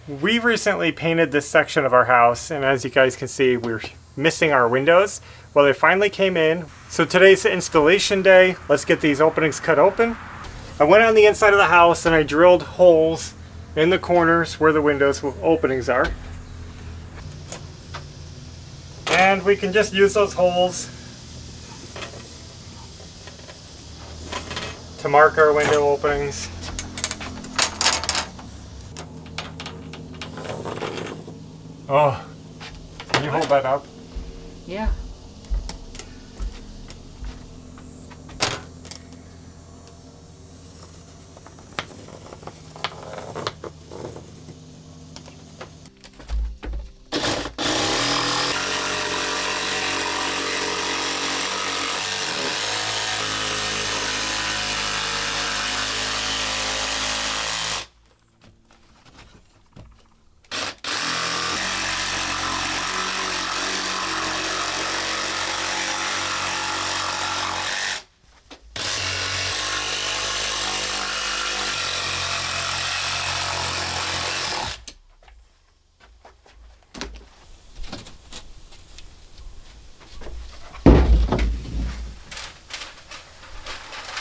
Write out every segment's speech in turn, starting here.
We recently painted this section of our house, and as you guys can see, we're missing our windows. Well, they finally came in. So today's installation day. Let's get these openings cut open. I went on the inside of the house and I drilled holes in the corners where the windows openings are. And we can just use those holes to mark our window openings. Oh, can you hold that up? Yeah.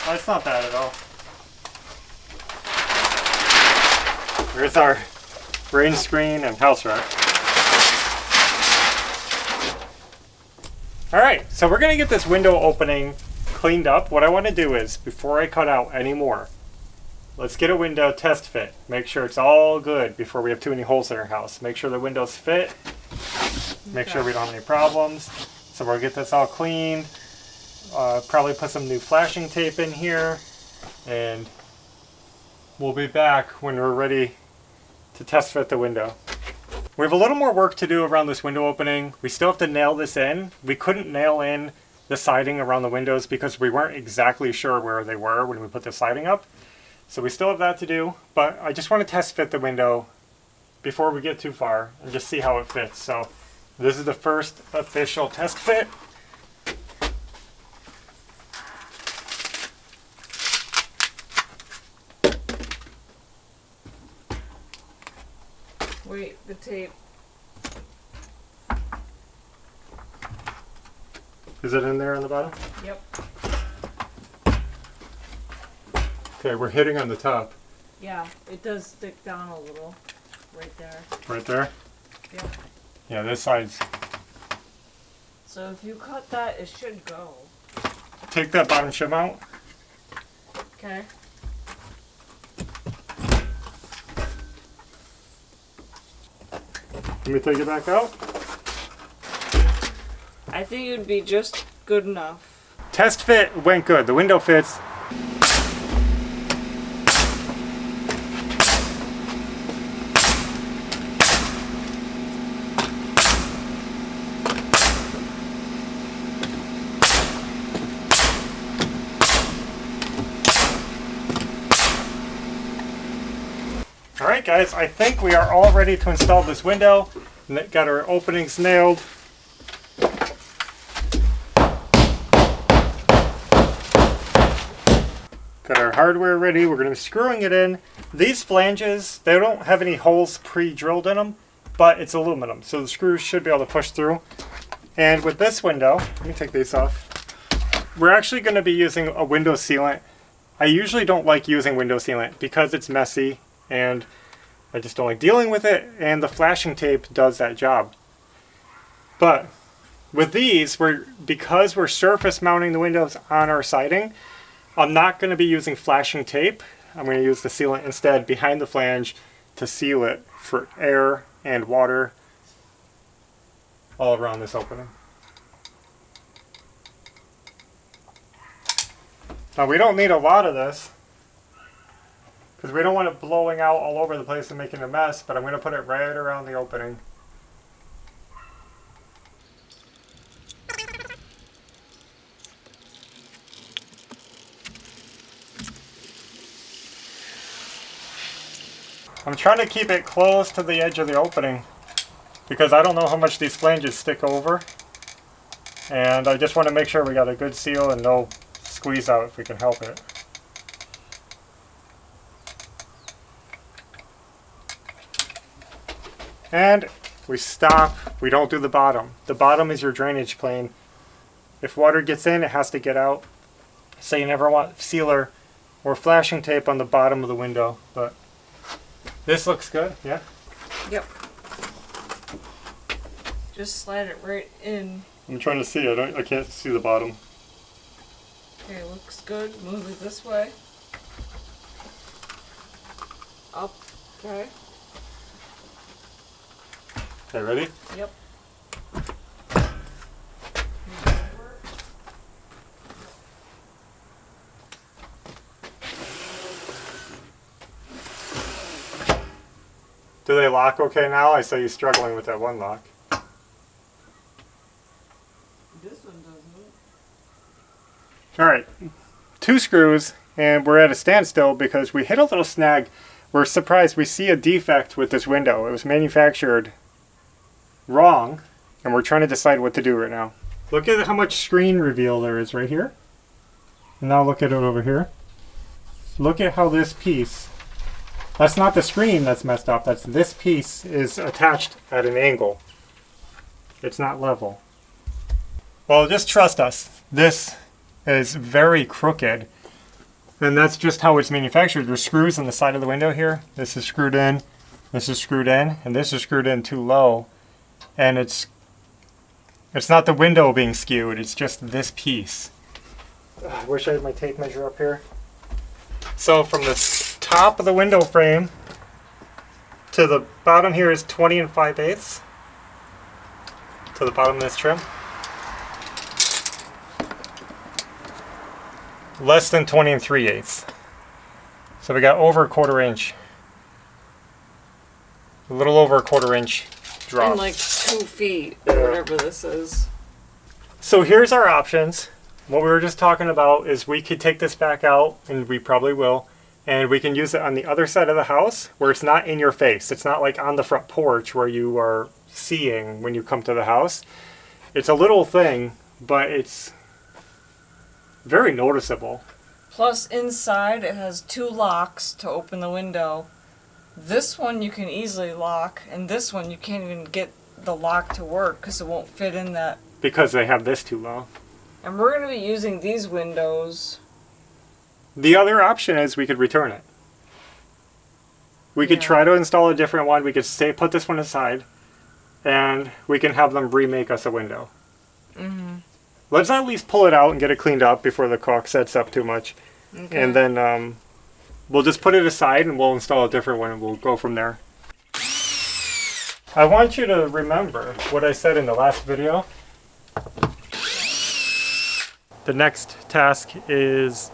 That's not bad at all. There's our rain screen and house rack. Alright, so we're going to get this window opening cleaned up. What I want to do is, before I cut out any more, let's get a window test fit. Make sure it's all good before we have too many holes in our house. Make sure the windows fit. Make sure we don't have any problems. So we'll get this all cleaned. Probably put some new flashing tape in here, and we'll be back when we're ready to test fit the window. We have a little more work to do around this window opening. We still have to nail this in. We couldn't nail in the siding around the windows because we weren't exactly sure where they were when we put the siding up. So we still have that to do, but I just want to test fit the window before we get too far and just see how it fits. So this is the first official test fit. Wait, the tape. Is it in there on the bottom? Yep. Okay, we're hitting on the top. Yeah, it does stick down a little. Right there. Right there? Yep. Yeah, this side's... So if you cut that, it should go. Take that bottom shim out. Okay. Let me take it back out. I think it would be just good enough. Test fit went good. The window fits. Alright guys, I think we are all ready to install this window. Got our openings nailed. Got our hardware ready. We're going to be screwing it in. These flanges, they don't have any holes pre-drilled in them, but it's aluminum, so the screws should be able to push through. And with this window, let me take these off. We're actually going to be using a window sealant. I usually don't like using window sealant because it's messy and I just don't like dealing with it, and the flashing tape does that job. But with these, because we're surface mounting the windows on our siding, I'm not going to be using flashing tape. I'm going to use the sealant instead behind the flange to seal it for air and water all around this opening. Now we don't need a lot of this because we don't want it blowing out all over the place and making a mess, but I'm going to put it right around the opening. I'm trying to keep it close to the edge of the opening because I don't know how much these flanges stick over, and I just want to make sure we got a good seal and no squeeze out if we can help it. And we stop. We don't do the bottom. The bottom is your drainage plane. If water gets in, it has to get out. So you never want sealer or flashing tape on the bottom of the window. But this looks good, yeah? Yep. Just slide it right in. I'm trying to see. I can't see the bottom. Okay, looks good. Move it this way. Up. Okay. Okay, ready? Yep. Do they lock okay now? I saw you struggling with that one lock. This one doesn't. Alright, 2 screws, and we're at a standstill because we hit a little snag. We're surprised we see a defect with this window. It was manufactured wrong, and we're trying to decide what to do right now. Look at how much screen reveal there is right here. And now look at it over here. Look at how this piece, that's not the screen that's messed up, that's this piece is attached at an angle. It's not level. Well, just trust us. This is very crooked. And that's just how it's manufactured. There's screws on the side of the window here. This is screwed in, this is screwed in, and this is screwed in too low. And it's not the window being skewed, it's just this piece. I wish I had my tape measure up here. So from the top of the window frame to the bottom here is 20 5/8 to the bottom of this trim. Less than 20 3/8. So we got over a 1/4 inch. A little over a 1/4 inch drop. And like 2 feet, or whatever this is. So here's our options. What we were just talking about is we could take this back out, and we probably will, and we can use it on the other side of the house where it's not in your face. It's not like on the front porch where you are seeing when you come to the house. It's a little thing, but it's very noticeable. Plus, inside it has 2 locks to open the window. This one you can easily lock, and this one you can't even get the lock to work because it won't fit in that. Because they have this too low. And we're going to be using these windows. The other option is we could return it. We could Yeah. try to install a different one. We could say put this one aside, and we can have them remake us a window. Mm-hmm. Let's at least pull it out and get it cleaned up before the caulk sets up too much. Okay. And then we'll just put it aside and we'll install a different one and we'll go from there. I want you to remember what I said in the last video. The next task is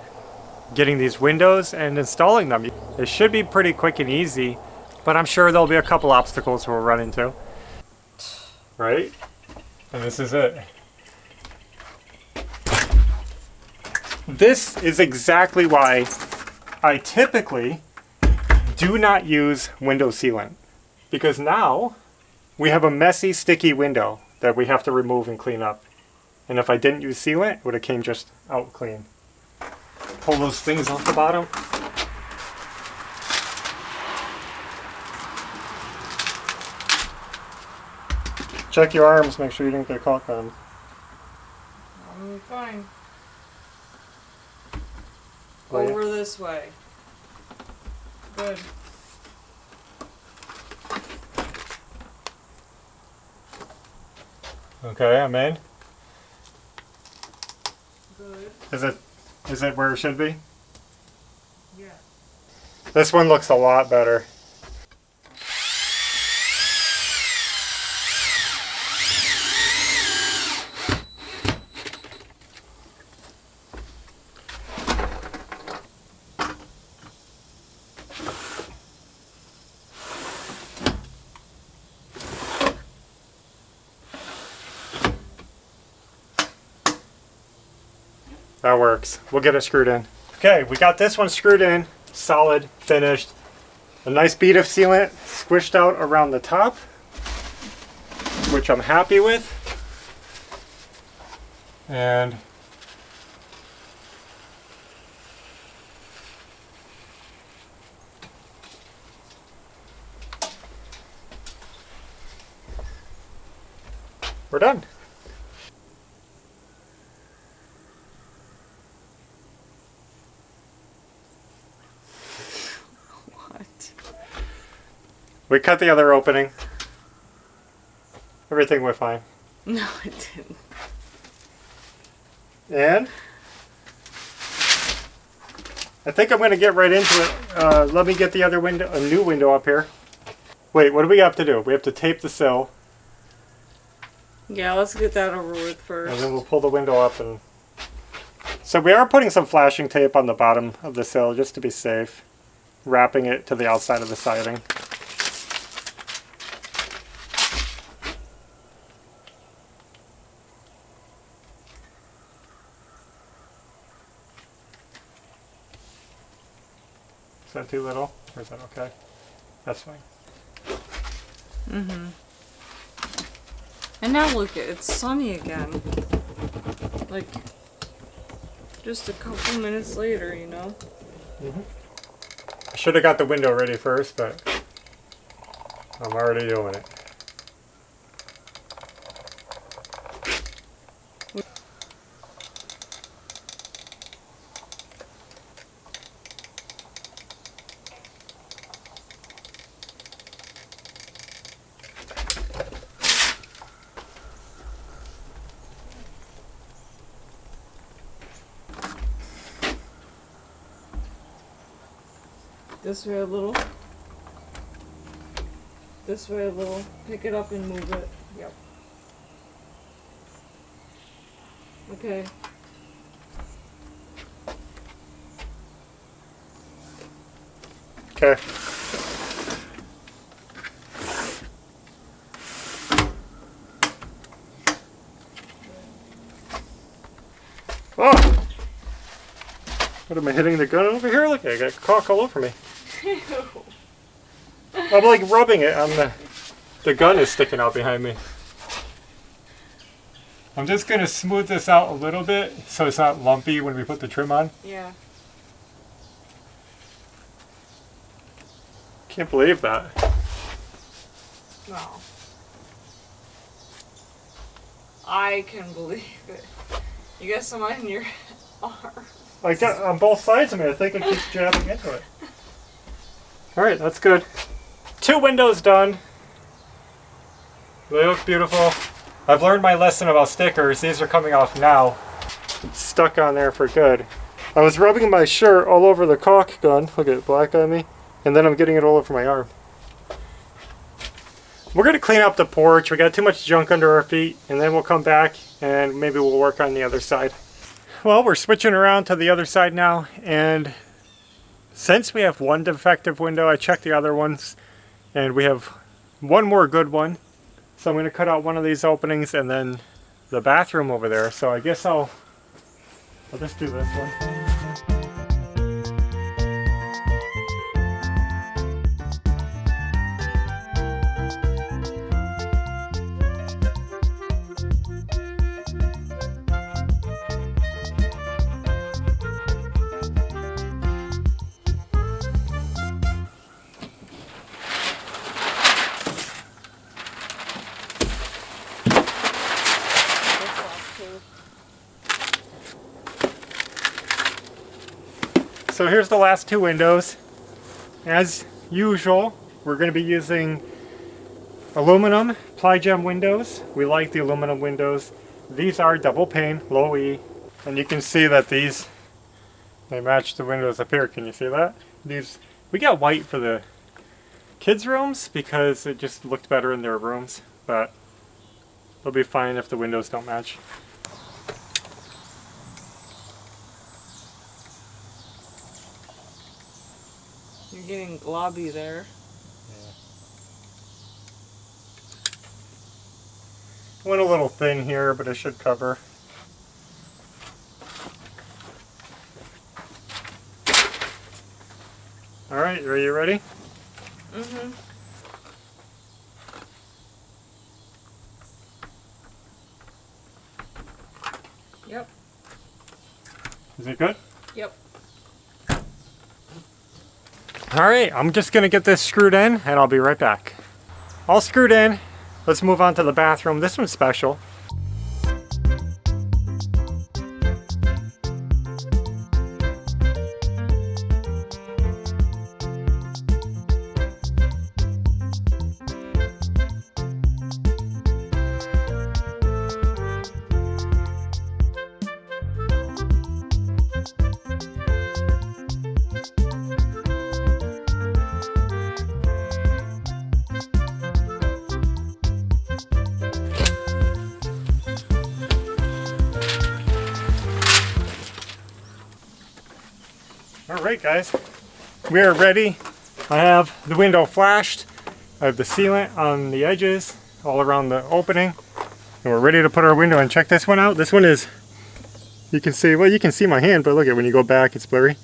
getting these windows and installing them. It should be pretty quick and easy, but I'm sure there'll be a couple obstacles we'll run into. Right? And this is it. This is exactly why I typically do not use window sealant. Because now we have a messy, sticky window that we have to remove and clean up. And if I didn't use sealant, it would have came just out clean. Pull those things off the bottom. Check your arms, make sure you didn't get caulk on them. I'm fine. Wait. Over this way. Good. Okay, I'm in. Good. Is it where it should be? Yeah. This one looks a lot better. That works. We'll get it screwed in. Okay, we got this one screwed in, solid, finished. A nice bead of sealant squished out around the top, which I'm happy with. And we're done. What? We cut the other opening. Everything went fine. No, it didn't. And I think I'm going to get right into it. Let me get the other window, a new window up here. Wait, what do we have to do? We have to tape the sill. Yeah, let's get that over with And first. then we'll pull the window up. And so we are putting some flashing tape on the bottom of the sill just to be safe. Wrapping it to the outside of the siding. Is that too little? Or is that okay? That's fine. Mm-hmm. And now look, it's sunny again. Like, just a couple minutes later, you know? I should have got the window ready first, but I'm already doing it. This way a little. This way a little. Pick it up and move it. Yep. Okay. Okay. Oh! What am I hitting the gun over here? Look, I got caulk all over me. I'm like rubbing it on the gun is sticking out behind me. I'm just gonna smooth this out a little bit so it's not lumpy when we put the trim on. Yeah. Can't believe that. No. I can believe it. You got some on your arm. I got on both sides of me. I think it keeps jabbing into it. Alright, that's good. 2 windows done. They look beautiful. I've learned my lesson about stickers. These are coming off now. It's stuck on there for good. I was rubbing my shirt all over the caulk gun. Look at it, black on me. And then I'm getting it all over my arm. We're going to clean up the porch. We got too much junk under our feet. And then we'll come back and maybe we'll work on the other side. Well, we're switching around to the other side now. And since we have one defective window, I checked the other ones. And we have one more good one. So I'm going to cut out one of these openings and then the bathroom over there. So I guess I'll just do this one. So here's the last 2 windows. As usual, we're going to be using aluminum ply gem windows. We like the aluminum windows. These are double pane, low E, and you can see that these, they match the windows up here. Can you see that? These, we got white for the kids' rooms because it just looked better in their rooms, but they'll be fine if the windows don't match. You're getting globby there. Went a little thin here, but it should cover. Alright, are you ready? Mm-hmm. Yep. Is it good? Yep. Alright, I'm just going to get this screwed in and I'll be right back. All screwed in. let's move on to the bathroom. This one's special. Alright guys, we are ready. I have the window flashed. I have the sealant on the edges, all around the opening. And we're ready to put our window in. Check this one out. This one is, you can see, well you can see my hand, but look at when you go back, it's blurry.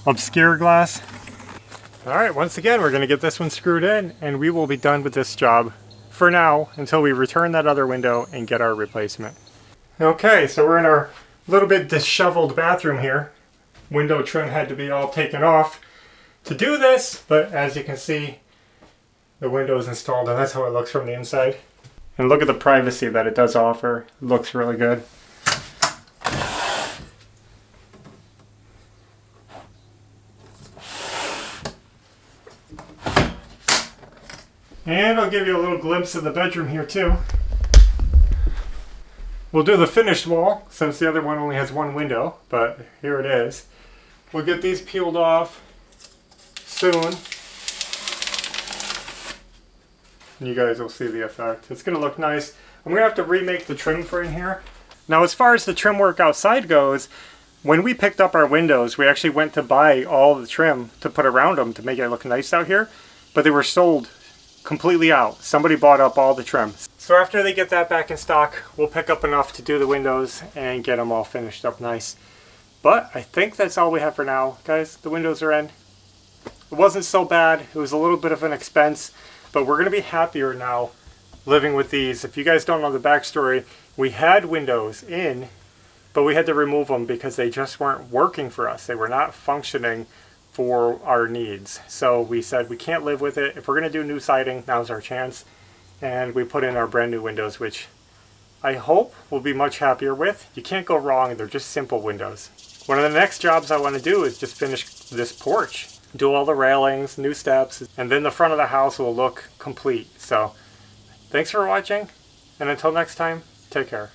Obscure glass. Alright, once again, we're going to get this one screwed in and we will be done with this job for now until we return that other window and get our replacement. Okay, so we're in our little bit disheveled bathroom here. Window trim had to be all taken off to do this, but as you can see, the window is installed and that's how it looks from the inside. And look at the privacy that it does offer. It looks really good. And I'll give you a little glimpse of the bedroom here too. We'll do the finished wall since the other one only has one window, but here it is. We'll get these peeled off soon. And you guys will see the effect. It's going to look nice. I'm going to have to remake the trim for in here. Now as far as the trim work outside goes, when we picked up our windows, we actually went to buy all the trim to put around them to make it look nice out here. But they were sold completely out. Somebody bought up all the trim. So after they get that back in stock, we'll pick up enough to do the windows and get them all finished up nice. But I think that's all we have for now, guys. The windows are in. It wasn't so bad. It was a little bit of an expense, but we're going to be happier now living with these. If you guys don't know the backstory, we had windows in, but we had to remove them because they just weren't working for us. They were not functioning for our needs. So we said we can't live with it. If we're going to do new siding, now's our chance. And we put in our brand new windows, which I hope we'll be much happier with. You can't go wrong. They're just simple windows. One of the next jobs I want to do is just finish this porch. Do all the railings, new steps, and then the front of the house will look complete. So, thanks for watching, and until next time, take care.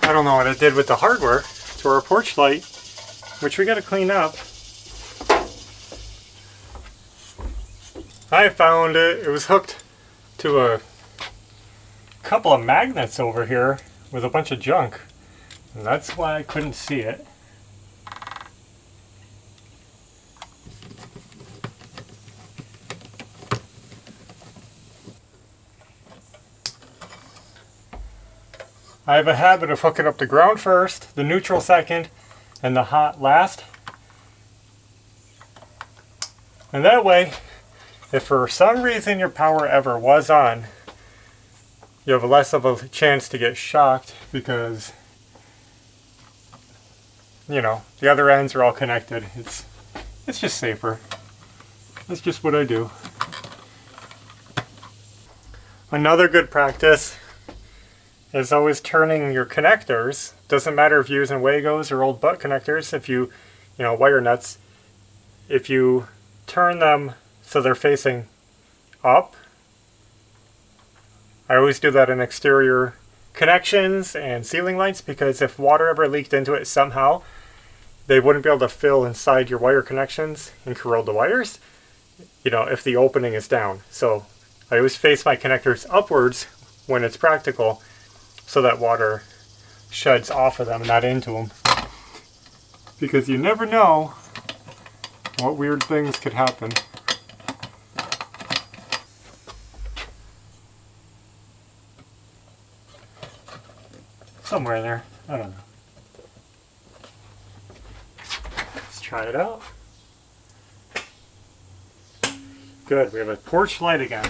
I don't know what I did with the hardware to our porch light, which we got to clean up. I found it. It was hooked to a couple of magnets over here with a bunch of junk, and that's why I couldn't see it. I have a habit of hooking up the ground first, the neutral second, and the hot last. And that way, if for some reason your power ever was on, you have less of a chance to get shocked because, you know, the other ends are all connected. It's just safer. That's just what I do. Another good practice is always turning your connectors. Doesn't matter if you're using Wagos or old butt connectors, if you know, wire nuts, if you turn them so they're facing up. I always do that in exterior connections and ceiling lights because if water ever leaked into it somehow, they wouldn't be able to fill inside your wire connections and corrode the wires, you know, if the opening is down. So I always face my connectors upwards when it's practical so that water sheds off of them, not into them. Because you never know what weird things could happen. Somewhere in there. I don't know. Let's try it out. Good, we have a porch light again.